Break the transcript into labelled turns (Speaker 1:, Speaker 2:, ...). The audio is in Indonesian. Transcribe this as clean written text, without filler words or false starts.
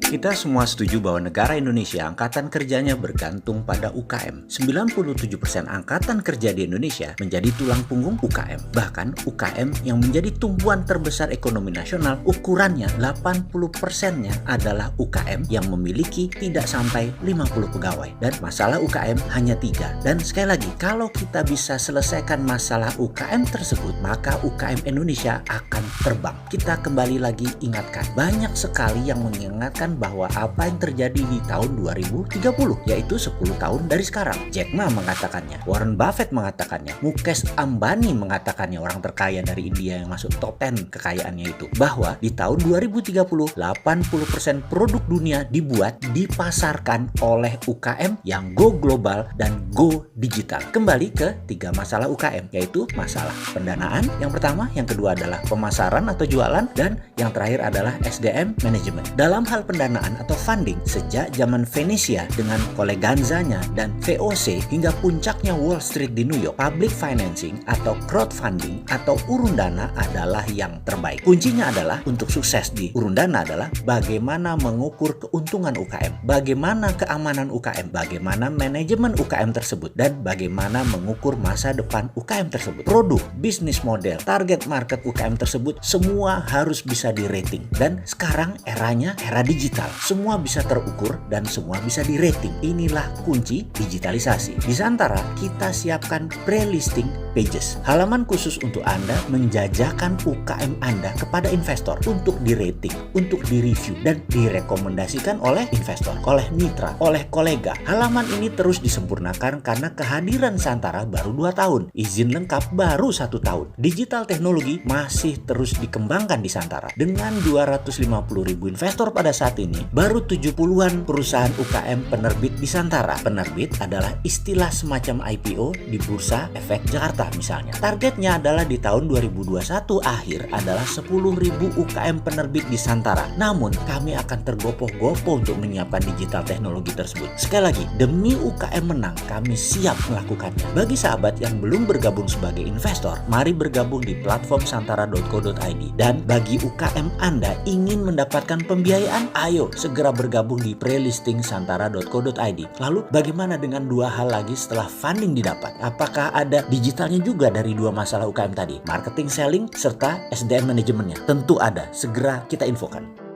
Speaker 1: Kita semua setuju bahwa negara Indonesia angkatan kerjanya bergantung pada UKM. 97% angkatan kerja di Indonesia menjadi tulang punggung UKM. Bahkan UKM yang menjadi tumpuan terbesar ekonomi nasional, ukurannya 80%-nya adalah UKM yang memiliki tidak sampai 50 pegawai. Dan masalah UKM hanya 3. Dan sekali lagi, kalau kita bisa selesaikan masalah UKM tersebut, maka UKM Indonesia akan terbang. Kita kembali lagi ingatkan, banyak sekali yang mengingatkan bahwa apa yang terjadi di tahun 2030, yaitu 10 tahun dari sekarang. Jack Ma mengatakannya, Warren Buffett mengatakannya, Mukesh Ambani mengatakannya, orang terkaya dari India yang masuk top 10 kekayaannya itu, bahwa di tahun 2030, 80% produk dunia dibuat, dipasarkan oleh UKM yang go global dan go digital. Kembali ke 3 masalah UKM, yaitu masalah pendanaan yang pertama, yang kedua adalah pemasaran atau jualan, dan yang terakhir adalah SDM manajemen. Dalam hal pendanaan atau funding, sejak zaman Venesia dengan koleganzanya dan VOC hingga puncaknya Wall Street di New York, public financing atau crowdfunding atau urun dana adalah yang terbaik. Kuncinya adalah untuk sukses di urun dana adalah bagaimana mengukur keuntungan UKM, bagaimana keamanan UKM, bagaimana manajemen UKM tersebut, dan bagaimana mengukur masa depan UKM tersebut. Produk, bisnis model, target market UKM tersebut semua harus bisa di rating. Dan sekarang eranya era digital. Semua bisa terukur dan semua bisa di rating. Inilah kunci digitalisasi. Di Santara, kita siapkan pre-listing pages, halaman khusus untuk Anda menjajakan UKM Anda kepada investor untuk di rating, untuk di review, dan direkomendasikan oleh investor, oleh mitra, oleh kolega. Halaman ini terus disempurnakan karena kehadiran Santara baru 2 tahun, izin lengkap baru 1 tahun. Digital teknologi masih terus dikembangkan di Santara. Dengan 250.000 investor pada saat ini, baru 70-an perusahaan UKM penerbit di Santara. Penerbit adalah istilah semacam IPO di Bursa Efek Jakarta misalnya. Targetnya adalah di tahun 2021 akhir adalah 10.000 UKM penerbit di Santara. Namun kami akan tergopoh-gopoh untuk menyiapkan digital teknologi tersebut. Sekali lagi, demi UKM menang, kami siap melakukannya. Bagi sahabat yang belum bergabung sebagai investor, mari bergabung di platform santara.co.id. Dan bagi UKM Anda ingin mendapatkan pembiayaan, ayo segera bergabung di pre-listing santara.co.id. Lalu bagaimana dengan 2 hal lagi setelah funding didapat? Apakah ada digitalnya juga dari 2 masalah UKM tadi? Marketing, selling, serta SDM manajemennya? Tentu ada. Segera kita infokan.